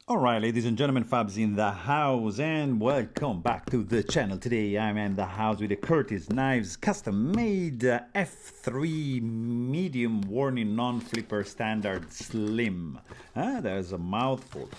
Alright, ladies and gentlemen, Fabs in the house, and welcome back to the channel. Today I'm in the house with the Curtis Knives custom-made F3 medium warning non-flipper standard slim. There's a mouthful.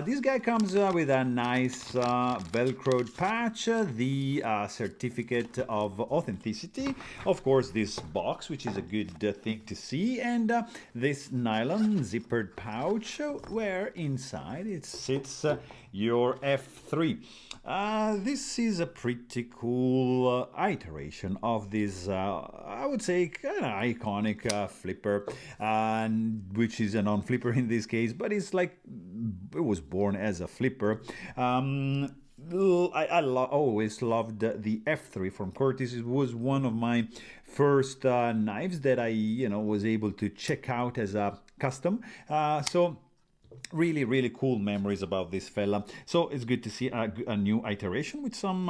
This guy comes with a nice velcroed patch, the certificate of authenticity, of course this box, which is a good thing to see, and this nylon zippered pouch where inside it sits your F3. This is a pretty cool iteration of this, I would say, kind of iconic flipper, which is a non-flipper in this case, but it's like it was born as a flipper. Always loved the F3 from Curtis. It was one of my first knives that I was able to check out as a custom. So really cool memories about this fella. So it's good to see a new iteration with some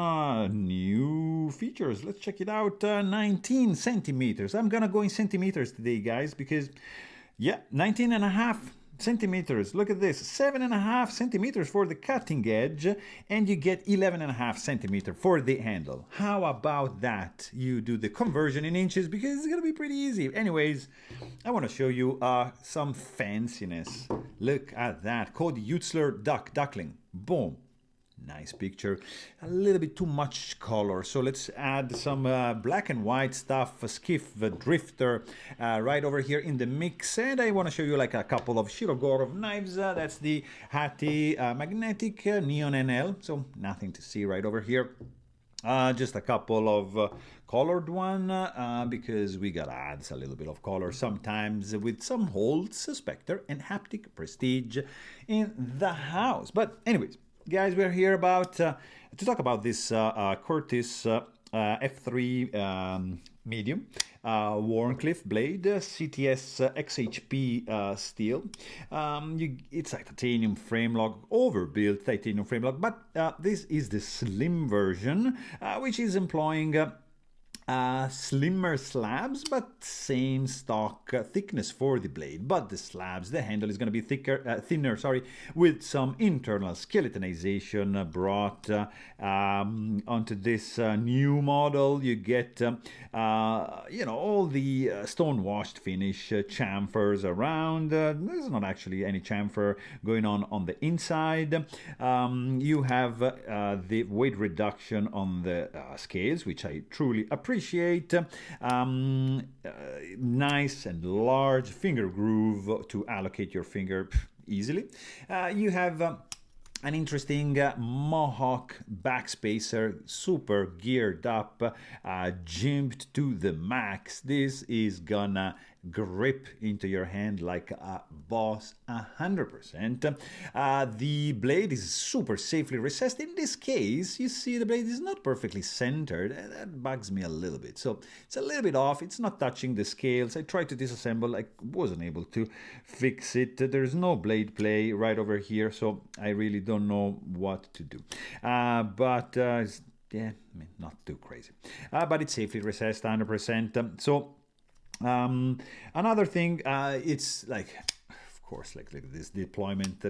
new features. Let's check it out. 19 centimeters. I'm gonna go in centimeters today, guys, because 19 and a half centimeters. Look at this, 7.5 centimeters for the cutting edge, and you get 11.5 centimeters for the handle. How about that? You do the conversion in inches because it's gonna be pretty easy. Anyways, I want to show you some fanciness. Look at that, Cody Utzler duckling. Boom. Nice picture. A little bit too much color, so let's add some black and white stuff, a skiff, a drifter, right over here in the mix. And I want to show you like a couple of Shirogorov knives. That's the Hattie magnetic neon NL, so nothing to see right over here. Just a couple of colored one because we gotta add a little bit of color sometimes with some Holtz, Spectre, and Haptic Prestige in the house. But anyways, guys, we're here about to talk about this Curtis F3 medium Warncliffe blade, CTS XHP steel. It's a titanium frame lock, overbuilt titanium frame lock, but this is the slim version, which is employing slimmer slabs, but same stock thickness for the blade. But the slabs, the handle is going to be thinner, with some internal skeletonization brought onto this new model. You get, all the stone washed finish chamfers around. There's not actually any chamfer going on the inside. You have the weight reduction on the scales, which I truly appreciate. Nice and large finger groove to allocate your finger easily. You have an interesting Mohawk backspacer, super geared up, jimped to the max. This is gonna grip into your hand like a boss 100%. The blade is super safely recessed. In this case, you see the blade is not perfectly centered. That bugs me a little bit. So it's a little bit off. It's not touching the scales. I tried to disassemble. I wasn't able to fix it. There's no blade play right over here, so I really don't know what to do. Yeah, not too crazy. But it's safely recessed 100%. Another thing, it's like, of course, like this deployment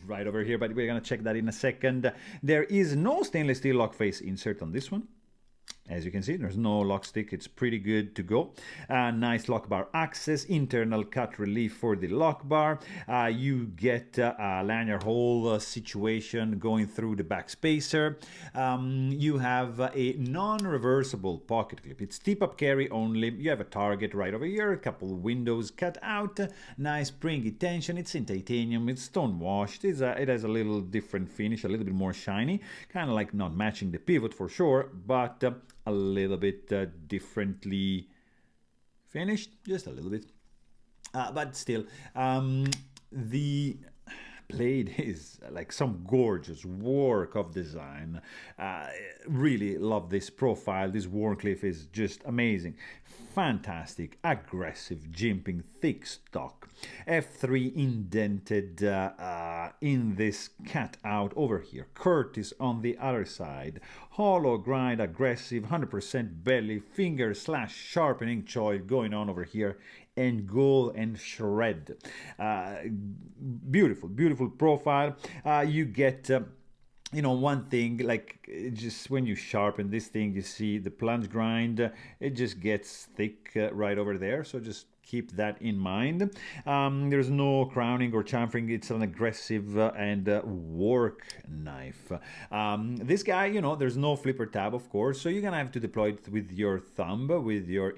right over here, but we're gonna check that in a second. There is no stainless steel lock face insert on this one. As you can see, there's no lock stick. It's pretty good to go. Nice lock bar access, internal cut relief for the lock bar. You get a lanyard hole situation going through the back spacer. You have a non-reversible pocket clip. It's tip-up carry only. You have a target right over here, a couple of windows cut out. Nice springy tension. It's in titanium. It's stone washed. It has a little different finish, a little bit more shiny. Kind of like not matching the pivot for sure, but a little bit differently finished, just a little bit, but still, the blade is like some gorgeous work of design. Really love this profile. This Warncliffe is just amazing. fantastic, aggressive, jimping, thick stock. F3 indented in this cutout over here. Curtis on the other side. Hollow grind, aggressive, 100% belly, finger slash sharpening choil going on over here. And go and shred. Beautiful, beautiful profile. You get one thing, like just when you sharpen this thing, you see the plunge grind, it just gets thick right over there. So just keep that in mind. There's no crowning or chamfering. It's an aggressive and work knife. This guy, there's no flipper tab, of course. So you're going to have to deploy it with your thumb, with your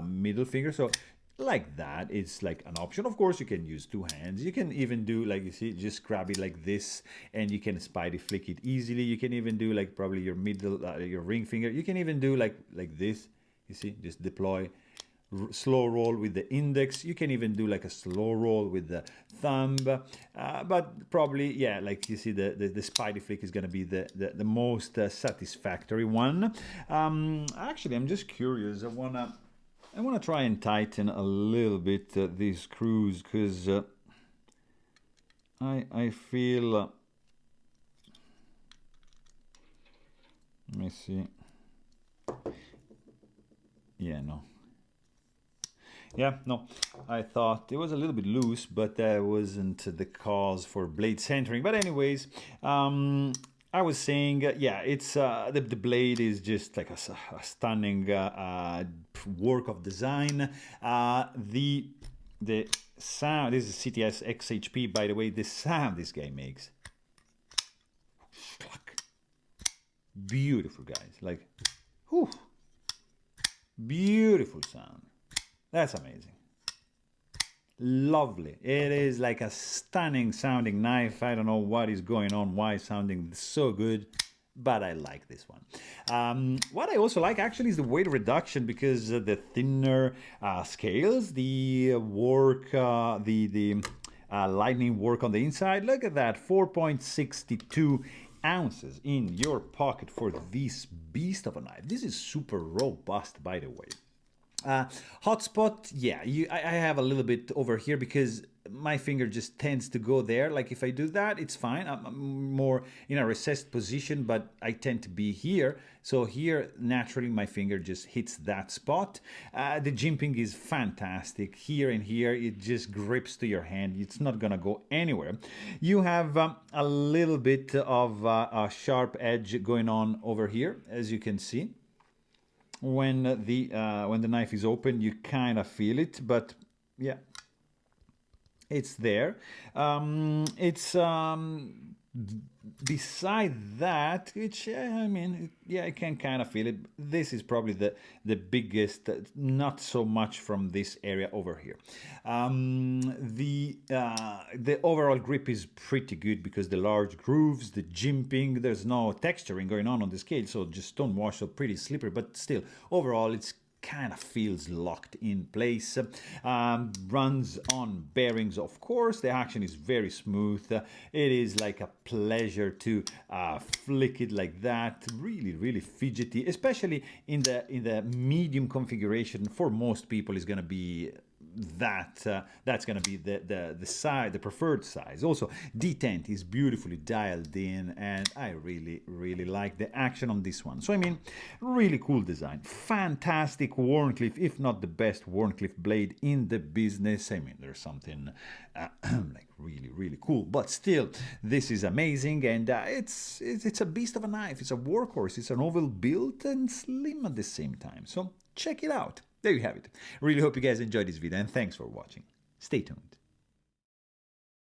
middle finger. So like that, it's like an option. Of course, you can use two hands. You can even do, like you see, just grab it like this, and you can spidey flick it easily. You can even do like probably your middle, your ring finger. You can even do like this. You see, just deploy, slow roll with the index. You can even do like a slow roll with the thumb. But probably, yeah, like you see, the spidey flick is gonna be the most satisfactory one. Actually, I'm just curious. I want to try and tighten a little bit these screws, because I feel... let me see. Yeah, no. Yeah, no. I thought it was a little bit loose, but that wasn't the cause for blade centering. But anyways, I was saying, yeah, it's the blade is just like a stunning work of design. The sound, this is CTS XHP, by the way. The sound this guy makes, beautiful, guys. Like, whew, beautiful sound. That's amazing. Lovely. It is like a stunning sounding knife. I don't know what is going on, why it's sounding so good, but I like this one. What I also like actually is the weight reduction, because the thinner scales, the work, the lightning work on the inside. Look at that, 4.62 ounces in your pocket for this beast of a knife. This is super robust, by the way. Hotspot, yeah, I have a little bit over here because my finger just tends to go there. Like if I do that, it's fine. I'm more in a recessed position, but I tend to be here. So here, naturally, my finger just hits that spot. The jimping is fantastic. Here and here, it just grips to your hand. It's not gonna go anywhere. You have a little bit of a sharp edge going on over here, as you can see. When the knife is open, you kind of feel it, but yeah, it's there. Beside that, which I mean, yeah, I can kind of feel it. This is probably the biggest, not so much from this area over here. The overall grip is pretty good because the large grooves, the jimping, there's no texturing going on the scale, so just stone wash, so pretty slippery, but still, overall, it's kind of feels locked in place. Runs on bearings, of course. The action is very smooth. It is like a pleasure to flick it like that. Really, really fidgety, especially in the medium configuration. For most people, is going to be that's going to be the size, the preferred size. Also, detent is beautifully dialed in, and I really, really like the action on this one. So I mean, really cool design, fantastic Wharncliffe, if not the best Wharncliffe blade in the business. I mean, there's something like really, really cool, but still, this is amazing, and it's a beast of a knife. It's a workhorse. It's an oval built and slim at the same time. So check it out. There you have it. Really hope you guys enjoyed this video, and thanks for watching. Stay tuned.